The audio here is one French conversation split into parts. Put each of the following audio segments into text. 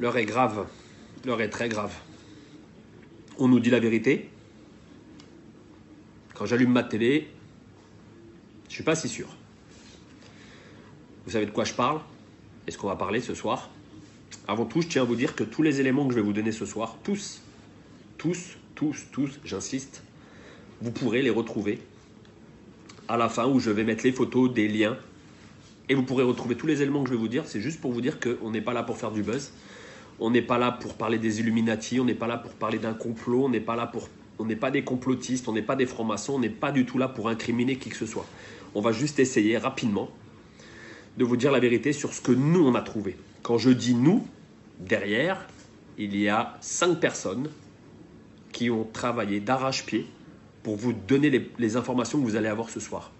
L'heure est grave. L'heure est très grave. On nous dit la vérité. Quand j'allume ma télé, je ne suis pas si sûr. Vous savez de quoi je parle? Est-ce qu'on va parler ce soir? Avant tout, je tiens à vous dire que tous les éléments que je vais vous donner ce soir, tous, j'insiste, vous pourrez les retrouver à la fin où je vais mettre les photos, des liens. Et vous pourrez retrouver tous les éléments que je vais vous dire. C'est juste pour vous dire qu'on n'est pas là pour faire du buzz. On n'est pas là pour parler des Illuminati. On n'est pas là pour parler d'un complot. On n'est pas des complotistes. On n'est pas des francs-maçons. On n'est pas du tout là pour incriminer qui que ce soit. On va juste essayer rapidement de vous dire la vérité sur ce que nous, on a trouvé. Quand je dis nous, derrière, il y a 5 personnes qui ont travaillé d'arrache-pied pour vous donner les informations que vous allez avoir ce soir.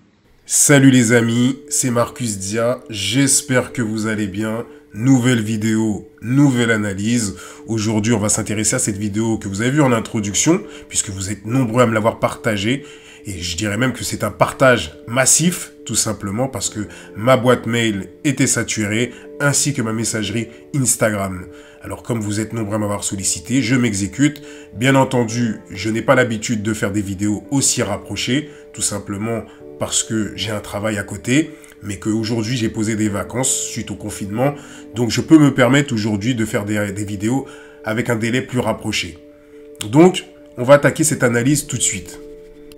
Salut les amis, c'est Marcus Dia, j'espère que vous allez bien. Nouvelle vidéo, nouvelle analyse. Aujourd'hui, on va s'intéresser à cette vidéo que vous avez vue en introduction, puisque vous êtes nombreux à me l'avoir partagée. Et je dirais même que c'est un partage massif, tout simplement parce que ma boîte mail était saturée, ainsi que ma messagerie Instagram. Alors comme vous êtes nombreux à m'avoir sollicité, je m'exécute. Bien entendu, je n'ai pas l'habitude de faire des vidéos aussi rapprochées, tout simplement parce que j'ai un travail à côté, mais qu'aujourd'hui j'ai posé des vacances suite au confinement. Donc je peux me permettre aujourd'hui de faire des vidéos avec un délai plus rapproché. Donc on va attaquer cette analyse tout de suite.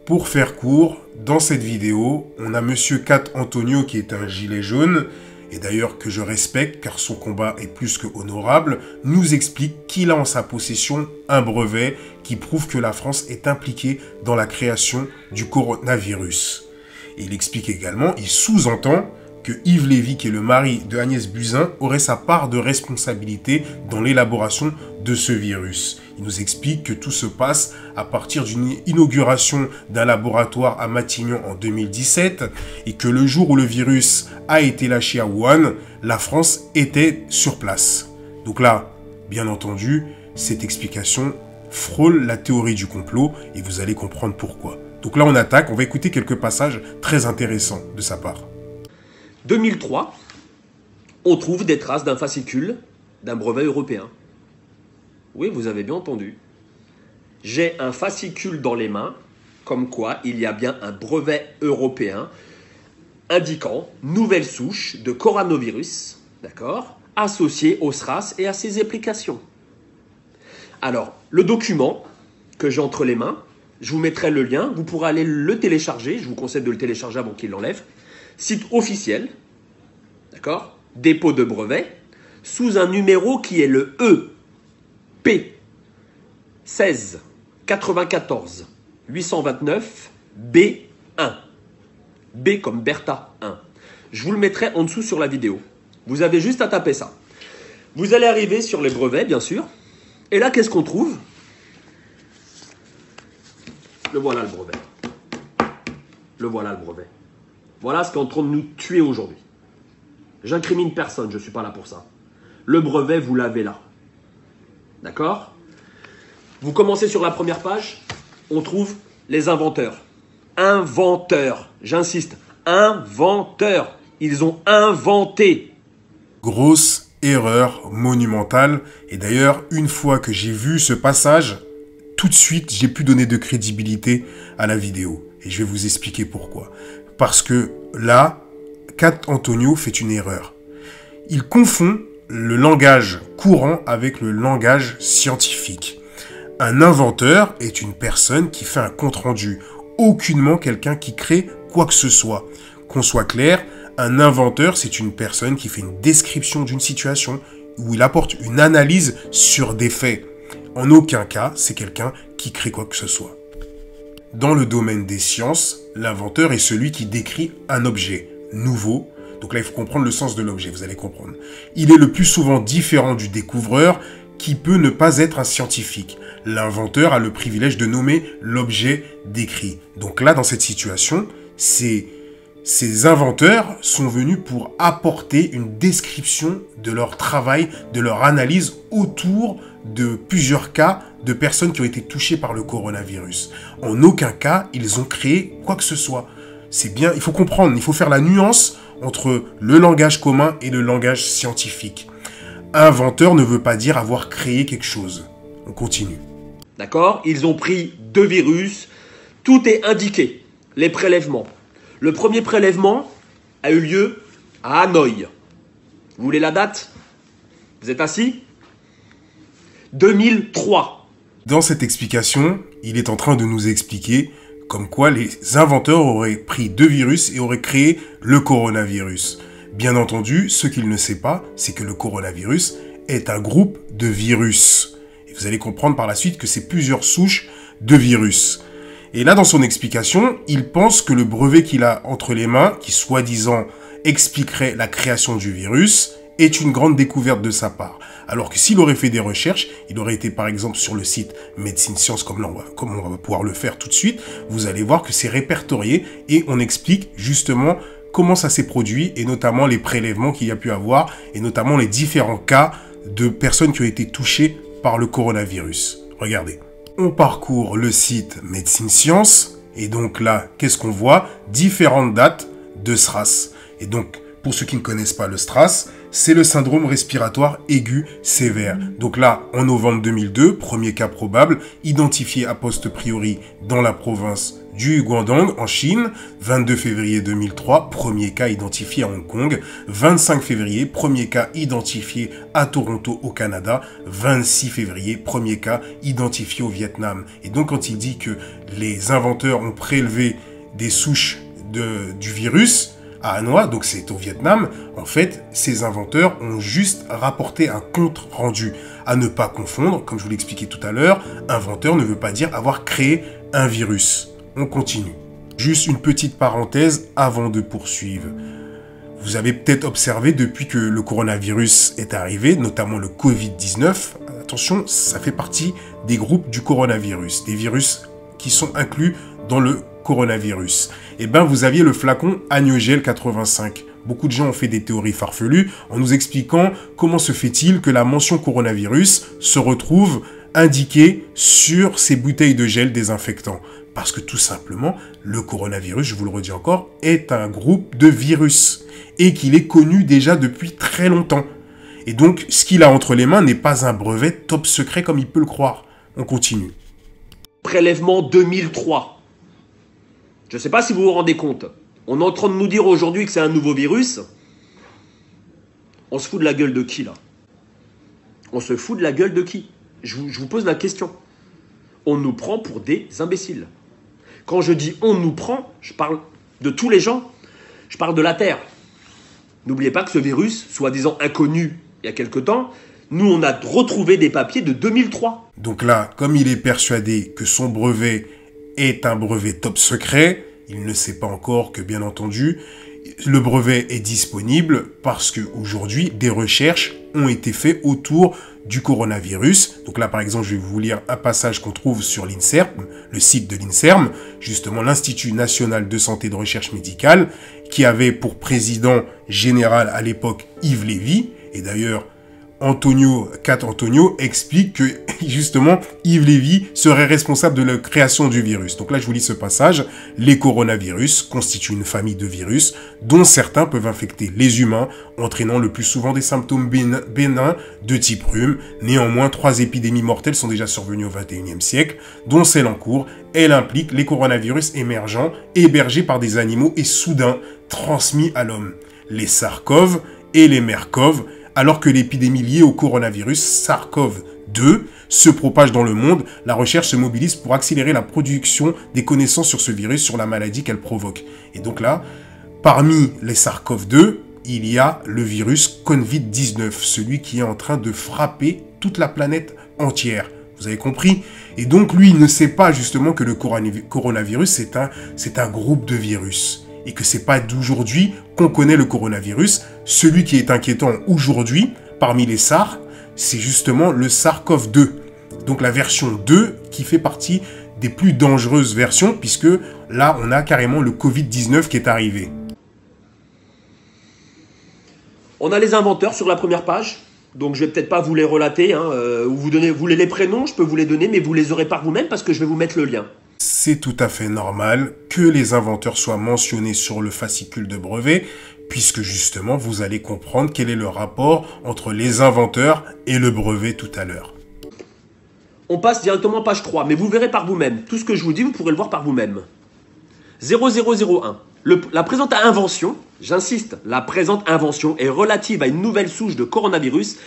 Pour faire court, dans cette vidéo, on a Monsieur Cat Antonio qui est un gilet jaune, et d'ailleurs que je respecte car son combat est plus que honorable, nous explique qu'il a en sa possession un brevet qui prouve que la France est impliquée dans la création du coronavirus. Et il explique également, il sous-entend que Yves Lévy, qui est le mari de Agnès Buzyn, aurait sa part de responsabilité dans l'élaboration de ce virus. Il nous explique que tout se passe à partir d'une inauguration d'un laboratoire à Matignon en 2017 et que le jour où le virus a été lâché à Wuhan, la France était sur place. Donc là, bien entendu, cette explication frôle la théorie du complot et vous allez comprendre pourquoi. Donc là, on attaque, on va écouter quelques passages très intéressants de sa part. 2003, on trouve des traces d'un fascicule d'un brevet européen. Oui, vous avez bien entendu. J'ai un fascicule dans les mains, comme quoi il y a bien un brevet européen indiquant nouvelle souche de coronavirus, d'accord, associée au SRAS et à ses applications. Alors, le document que j'ai entre les mains, je vous mettrai le lien, vous pourrez aller le télécharger, je vous conseille de le télécharger avant qu'il l'enlève. Site officiel, d'accord, dépôt de brevet, sous un numéro qui est le EP 16 94 829 B1. B comme Bertha 1. Je vous le mettrai en dessous sur la vidéo. Vous avez juste à taper ça. Vous allez arriver sur les brevets, bien sûr. Et là, qu'est-ce qu'on trouve? Le voilà le brevet. Le voilà le brevet. Voilà ce qui est en train de nous tuer aujourd'hui. J'incrimine personne, je ne suis pas là pour ça. Le brevet, vous l'avez là. D'accord? Vous commencez sur la première page, on trouve les inventeurs. Inventeurs, j'insiste, inventeurs. Ils ont inventé. Grosse erreur monumentale. Et d'ailleurs, une fois que j'ai vu ce passage, tout de suite, j'ai pu donner de crédibilité à la vidéo. Et je vais vous expliquer pourquoi. Parce que là, Cat Antonio fait une erreur. Il confond le langage courant avec le langage scientifique. Un inventeur est une personne qui fait un compte-rendu. Aucunement quelqu'un qui crée quoi que ce soit. Qu'on soit clair, un inventeur, c'est une personne qui fait une description d'une situation où il apporte une analyse sur des faits. En aucun cas, c'est quelqu'un qui crée quoi que ce soit. Dans le domaine des sciences, l'inventeur est celui qui décrit un objet nouveau. Donc là, il faut comprendre le sens de l'objet, vous allez comprendre. Il est le plus souvent différent du découvreur qui peut ne pas être un scientifique. L'inventeur a le privilège de nommer l'objet décrit. Donc là, dans cette situation, ces inventeurs sont venus pour apporter une description de leur travail, de leur analyse autour de plusieurs cas de personnes qui ont été touchées par le coronavirus. En aucun cas, ils ont créé quoi que ce soit. C'est bien, il faut comprendre, il faut faire la nuance entre le langage commun et le langage scientifique. Inventeur ne veut pas dire avoir créé quelque chose. On continue. D'accord? Ils ont pris 2 virus. Tout est indiqué. Les prélèvements. Le premier prélèvement a eu lieu à Hanoï. Vous voulez la date? Vous êtes assis? 2003. Dans cette explication, il est en train de nous expliquer comme quoi les inventeurs auraient pris 2 virus et auraient créé le coronavirus. Bien entendu, ce qu'il ne sait pas, c'est que le coronavirus est un groupe de virus. Et vous allez comprendre par la suite que c'est plusieurs souches de virus. Et là, dans son explication, il pense que le brevet qu'il a entre les mains, qui soi-disant expliquerait la création du virus, est une grande découverte de sa part. Alors que s'il aurait fait des recherches, il aurait été par exemple sur le site Médecine Science, comme on va pouvoir le faire tout de suite, vous allez voir que c'est répertorié et on explique justement comment ça s'est produit et notamment les prélèvements qu'il y a pu avoir et notamment les différents cas de personnes qui ont été touchées par le coronavirus. Regardez. On parcourt le site Médecine Science et donc là, qu'est-ce qu'on voit? Différentes dates de SRAS. Et donc, pour ceux qui ne connaissent pas le SRAS, c'est le syndrome respiratoire aigu sévère. Donc là, en novembre 2002, premier cas probable, identifié a posteriori dans la province du Guangdong, en Chine. 22 février 2003, premier cas identifié à Hong Kong. 25 février, premier cas identifié à Toronto, au Canada. 26 février, premier cas identifié au Vietnam. Et donc, quand il dit que les inventeurs ont prélevé des souches du virus à Hanoï, donc c'est au Vietnam, en fait, ces inventeurs ont juste rapporté un compte rendu. À ne pas confondre, comme je vous l'expliquais tout à l'heure, inventeur ne veut pas dire avoir créé un virus. On continue. Juste une petite parenthèse avant de poursuivre. Vous avez peut-être observé depuis que le coronavirus est arrivé, notamment le Covid-19, attention, ça fait partie des groupes du coronavirus, des virus qui sont inclus dans le coronavirus. Eh bien, vous aviez le flacon Agnogel 85. Beaucoup de gens ont fait des théories farfelues en nous expliquant comment se fait-il que la mention coronavirus se retrouve indiquée sur ces bouteilles de gel désinfectant. Parce que tout simplement, le coronavirus, je vous le redis encore, est un groupe de virus et qu'il est connu déjà depuis très longtemps. Et donc, ce qu'il a entre les mains n'est pas un brevet top secret comme il peut le croire. On continue. Prélèvement 2003. Je ne sais pas si vous vous rendez compte. On est en train de nous dire aujourd'hui que c'est un nouveau virus. On se fout de la gueule de qui, là? On se fout de la gueule de qui? Je vous pose la question. On nous prend pour des imbéciles. Quand je dis on nous prend, je parle de tous les gens. Je parle de la Terre. N'oubliez pas que ce virus, soi-disant inconnu il y a quelque temps, nous, on a retrouvé des papiers de 2003. Donc là, comme il est persuadé que son brevet est un brevet top secret, il ne sait pas encore que, bien entendu, le brevet est disponible parce qu'aujourd'hui, des recherches ont été faites autour du coronavirus. Donc là, par exemple, je vais vous lire un passage qu'on trouve sur l'INSERM, le site de l'INSERM, justement l'Institut National de Santé et de Recherche Médicale, qui avait pour président général à l'époque Yves Lévy, et d'ailleurs, Cat Antonio explique que, justement, Yves Lévy serait responsable de la création du virus. Donc là, je vous lis ce passage. Les coronavirus constituent une famille de virus dont certains peuvent infecter les humains, entraînant le plus souvent des symptômes bénins de type rhume. Néanmoins, 3 épidémies mortelles sont déjà survenues au XXIe siècle, dont celle en cours. Elle implique les coronavirus émergents, hébergés par des animaux et soudain transmis à l'homme. Les SARS-CoV et les MERS-CoV, alors que l'épidémie liée au coronavirus SARS-CoV-2 se propage dans le monde, la recherche se mobilise pour accélérer la production des connaissances sur ce virus, sur la maladie qu'elle provoque. Et donc là, parmi les SARS-CoV-2, il y a le virus Covid-19, celui qui est en train de frapper toute la planète entière. Vous avez compris? Et donc lui, il ne sait pas justement que le coronavirus, c'est un groupe de virus. Et que c'est pas d'aujourd'hui qu'on connaît le coronavirus. Celui qui est inquiétant aujourd'hui, parmi les SARS, c'est justement le SARS-CoV-2. Donc la version 2 qui fait partie des plus dangereuses versions, puisque là, on a carrément le Covid-19 qui est arrivé. On a les inventeurs sur la première page. Donc je vais peut-être pas vous les relater. Vous voulez les prénoms, je peux vous les donner, mais vous les aurez par vous-même parce que je vais vous mettre le lien. C'est tout à fait normal que les inventeurs soient mentionnés sur le fascicule de brevet, puisque justement vous allez comprendre quel est le rapport entre les inventeurs et le brevet tout à l'heure. On passe directement à page 3, mais vous verrez par vous-même. Tout ce que je vous dis, vous pourrez le voir par vous-même. 0001. La présente invention, j'insiste, la présente invention est relative à une nouvelle souche de coronavirus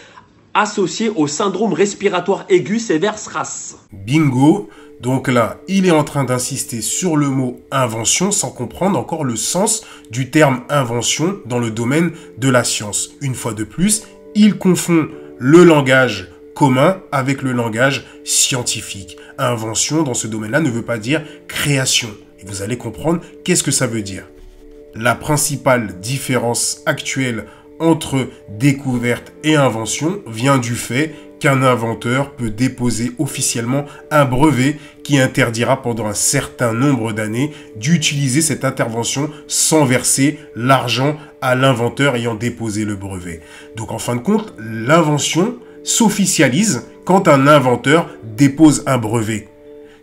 associée au syndrome respiratoire aigu sévère SRAS. Bingo! Donc là, il est en train d'insister sur le mot invention sans comprendre encore le sens du terme invention dans le domaine de la science. Une fois de plus, il confond le langage commun avec le langage scientifique. Invention dans ce domaine-là ne veut pas dire création. Et vous allez comprendre qu'est-ce que ça veut dire. La principale différence actuelle entre découverte et invention vient du fait qu'un inventeur peut déposer officiellement un brevet qui interdira pendant un certain nombre d'années d'utiliser cette intervention sans verser l'argent à l'inventeur ayant déposé le brevet. Donc en fin de compte, l'invention s'officialise quand un inventeur dépose un brevet.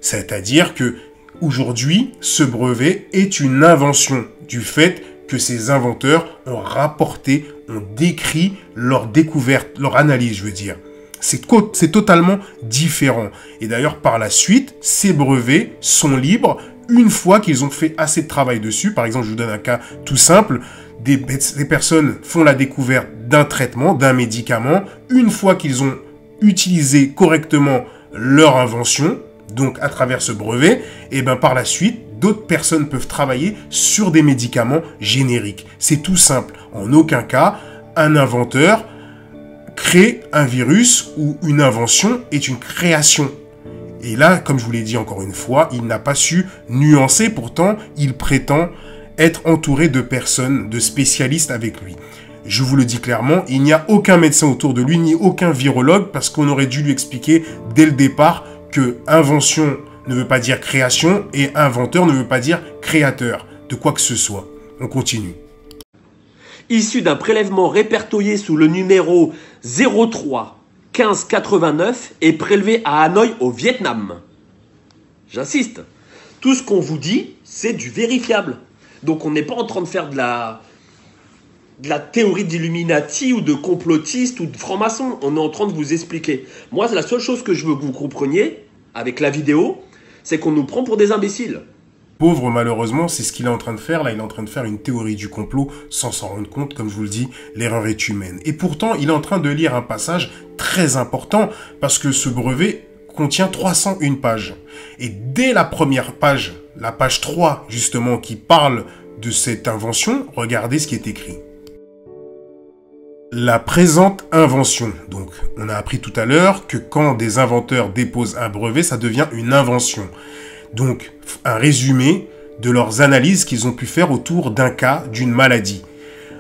C'est-à-dire que aujourd'hui, ce brevet est une invention du fait que ces inventeurs ont rapporté, ont décrit leur découverte, leur analyse, je veux dire. C'est totalement différent. Et d'ailleurs, par la suite, ces brevets sont libres une fois qu'ils ont fait assez de travail dessus. Par exemple, je vous donne un cas tout simple. Des personnes font la découverte d'un traitement, d'un médicament. Une fois qu'ils ont utilisé correctement leur invention, donc à travers ce brevet, et ben par la suite, d'autres personnes peuvent travailler sur des médicaments génériques. C'est tout simple. En aucun cas, un inventeur crée un virus ou une invention est une création. Et là, comme je vous l'ai dit encore une fois, il n'a pas su nuancer. Pourtant, il prétend être entouré de personnes, de spécialistes avec lui. Je vous le dis clairement, il n'y a aucun médecin autour de lui, ni aucun virologue, parce qu'on aurait dû lui expliquer dès le départ que invention ne veut pas dire création et inventeur ne veut pas dire créateur de quoi que ce soit. On continue. Issu d'un prélèvement répertorié sous le numéro 03 15 89 et prélevé à Hanoï au Vietnam. J'insiste, tout ce qu'on vous dit, c'est du vérifiable. Donc on n'est pas en train de faire de la théorie d'Illuminati ou de complotiste ou de franc-maçon. On est en train de vous expliquer. Moi, c'est la seule chose que je veux que vous compreniez avec la vidéo, c'est qu'on nous prend pour des imbéciles. Pauvre, malheureusement, c'est ce qu'il est en train de faire. Là, il est en train de faire une théorie du complot sans s'en rendre compte. Comme je vous le dis, l'erreur est humaine. Et pourtant, il est en train de lire un passage très important parce que ce brevet contient 301 pages. Et dès la première page, la page 3, justement, qui parle de cette invention, regardez ce qui est écrit. La présente invention. Donc, on a appris tout à l'heure que quand des inventeurs déposent un brevet, ça devient une invention. Donc, un résumé de leurs analyses qu'ils ont pu faire autour d'un cas d'une maladie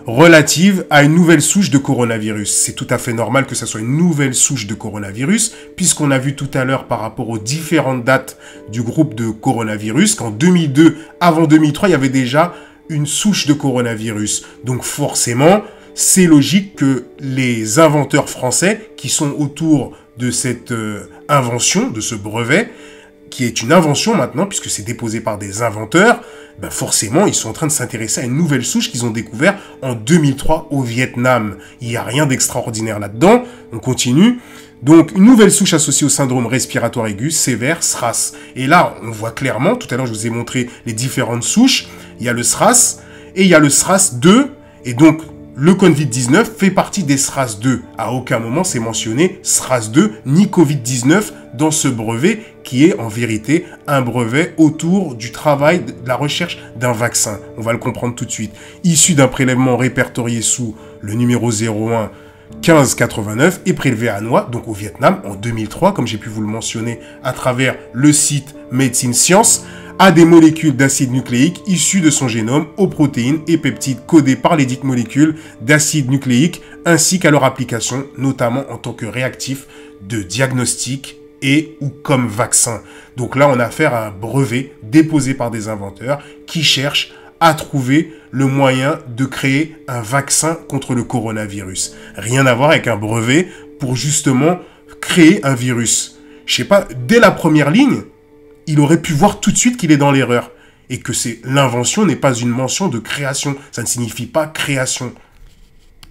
relative à une nouvelle souche de coronavirus. C'est tout à fait normal que ce soit une nouvelle souche de coronavirus, puisqu'on a vu tout à l'heure par rapport aux différentes dates du groupe de coronavirus, qu'en 2002, avant 2003, il y avait déjà une souche de coronavirus. Donc forcément, c'est logique que les inventeurs français qui sont autour de cette invention, de ce brevet, qui est une invention maintenant, puisque c'est déposé par des inventeurs, ben forcément, ils sont en train de s'intéresser à une nouvelle souche qu'ils ont découvert en 2003 au Vietnam. Il n'y a rien d'extraordinaire là-dedans. On continue. Donc, une nouvelle souche associée au syndrome respiratoire aigu sévère, SRAS. Et là, on voit clairement, tout à l'heure, je vous ai montré les différentes souches. Il y a le SRAS et il y a le SRAS-2. Et donc, le Covid-19 fait partie des SRAS-2. À aucun moment, c'est mentionné SRAS-2 ni Covid-19 dans ce brevet qui est en vérité un brevet autour du travail de la recherche d'un vaccin. On va le comprendre tout de suite. Issu d'un prélèvement répertorié sous le numéro 01 15 89 et prélevé à Hanoï, donc au Vietnam, en 2003, comme j'ai pu vous le mentionner à travers le site Médecine Science, à des molécules d'acide nucléique issues de son génome aux protéines et peptides codés par les dites molécules d'acide nucléique ainsi qu'à leur application, notamment en tant que réactif de diagnostic et ou comme vaccin. Donc là, on a affaire à un brevet déposé par des inventeurs qui cherchent à trouver le moyen de créer un vaccin contre le coronavirus. Rien à voir avec un brevet pour justement créer un virus. Je sais pas, dès la première ligne, il aurait pu voir tout de suite qu'il est dans l'erreur. Et que l'invention n'est pas une mention de création. Ça ne signifie pas création.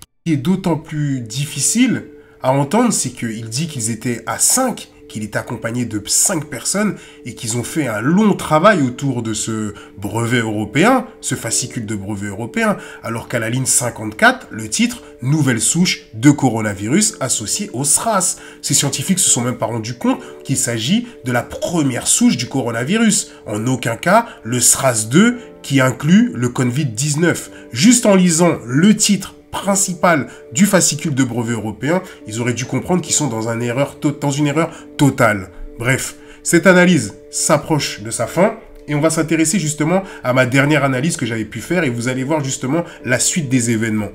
Ce qui est d'autant plus difficile à entendre, c'est qu'il dit qu'ils étaient à 5, qu'il est accompagné de 5 personnes et qu'ils ont fait un long travail autour de ce brevet européen, ce fascicule de brevet européen, alors qu'à la ligne 54, le titre « Nouvelle souche de coronavirus associée au SRAS ». Ces scientifiques se sont même pas rendus compte qu'il s'agit de la première souche du coronavirus. En aucun cas, le SRAS-2 qui inclut le Covid-19. Juste en lisant le titre principal du fascicule de brevet européen, ils auraient dû comprendre qu'ils sont dans une erreur totale. Bref, cette analyse s'approche de sa fin et on va s'intéresser justement à ma dernière analyse que j'avais pu faire et vous allez voir justement la suite des événements.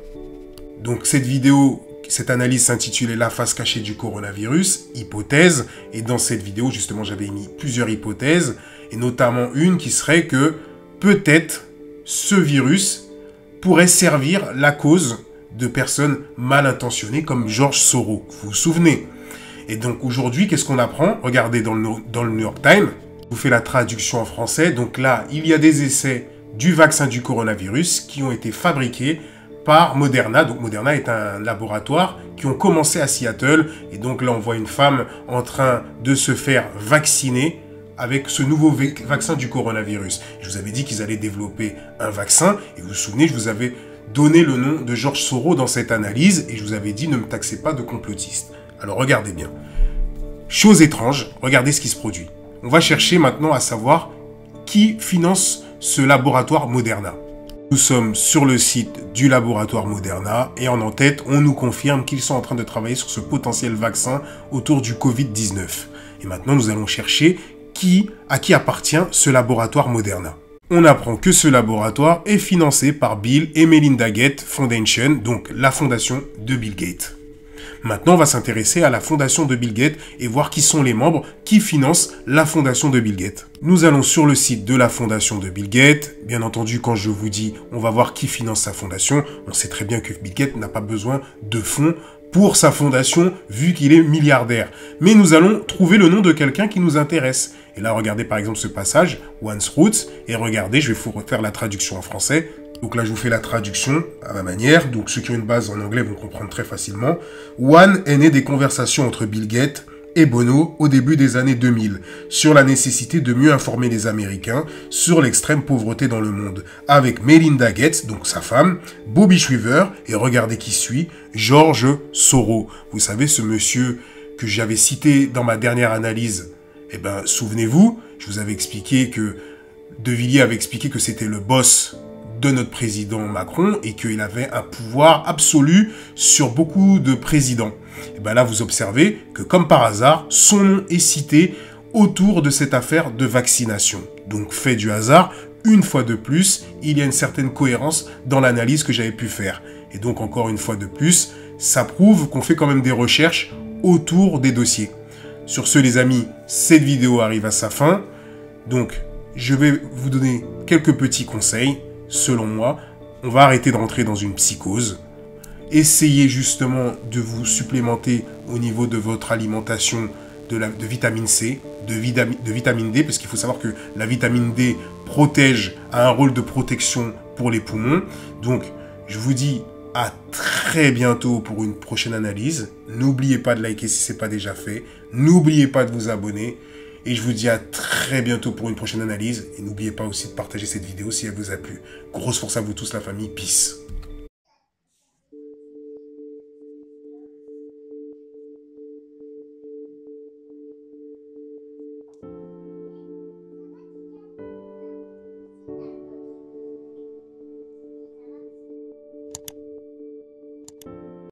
Donc cette analyse s'intitulait « La face cachée du coronavirus, hypothèse » et dans cette vidéo justement j'avais mis plusieurs hypothèses et notamment une qui serait que peut-être ce virus pourrait servir la cause de personnes mal intentionnées comme George Soros. Vous vous souvenez? Et donc aujourd'hui, qu'est-ce qu'on apprend? Regardez dans le New York Times, je vous fais la traduction en français. Donc là, il y a des essais du vaccin du coronavirus qui ont été fabriqués par Moderna. Donc Moderna est un laboratoire qui ont commencé à Seattle. Et donc là, on voit une femme en train de se faire vacciner avec ce nouveau vaccin du coronavirus. Je vous avais dit qu'ils allaient développer un vaccin. Et vous vous souvenez, je vous avais donné le nom de George Soros dans cette analyse. Et je vous avais dit, ne me taxez pas de complotiste. Alors regardez bien. Chose étrange, regardez ce qui se produit. On va chercher maintenant à savoir qui finance ce laboratoire Moderna. Nous sommes sur le site du laboratoire Moderna et en tête, on nous confirme qu'ils sont en train de travailler sur ce potentiel vaccin autour du Covid-19. Et maintenant, nous allons chercher à qui appartient ce laboratoire Moderna. On apprend que ce laboratoire est financé par Bill et Melinda Gates Foundation, donc la fondation de Bill Gates. Maintenant, on va s'intéresser à la fondation de Bill Gates et voir qui sont les membres qui financent la fondation de Bill Gates. Nous allons sur le site de la fondation de Bill Gates. Bien entendu, quand je vous dis on va voir qui finance sa fondation, on sait très bien que Bill Gates n'a pas besoin de fonds pour sa fondation vu qu'il est milliardaire. Mais nous allons trouver le nom de quelqu'un qui nous intéresse. Et là, regardez par exemple ce passage, One's Roots, et regardez, je vais vous refaire la traduction en français. Donc là, je vous fais la traduction à ma manière. Donc ceux qui ont une base en anglais vont comprendre très facilement. One est né des conversations entre Bill Gates et Bono au début des années 2000 sur la nécessité de mieux informer les Américains sur l'extrême pauvreté dans le monde, avec Melinda Gates, donc sa femme, Bobby Shriver, et regardez qui suit, George Soros. Vous savez, ce monsieur que j'avais cité dans ma dernière analyse. Eh bien, souvenez-vous, je vous avais expliqué que De Villiers avait expliqué que c'était le boss de notre président Macron et qu'il avait un pouvoir absolu sur beaucoup de présidents. Et bien là, vous observez que comme par hasard, son nom est cité autour de cette affaire de vaccination. Donc, fait du hasard, une fois de plus, il y a une certaine cohérence dans l'analyse que j'avais pu faire. Et donc, encore une fois de plus, ça prouve qu'on fait quand même des recherches autour des dossiers. Sur ce, les amis, cette vidéo arrive à sa fin. Donc, je vais vous donner quelques petits conseils. Selon moi, on va arrêter de rentrer dans une psychose. Essayez justement de vous supplémenter au niveau de votre alimentation de vitamine C, de vitamine D, parce qu'il faut savoir que la vitamine D a un rôle de protection pour les poumons. Donc, je vous dis à très bientôt pour une prochaine analyse. N'oubliez pas de liker si ce n'est pas déjà fait. N'oubliez pas de vous abonner. Et je vous dis à très bientôt pour une prochaine analyse. Et n'oubliez pas aussi de partager cette vidéo si elle vous a plu. Grosse force à vous tous, la famille. Peace.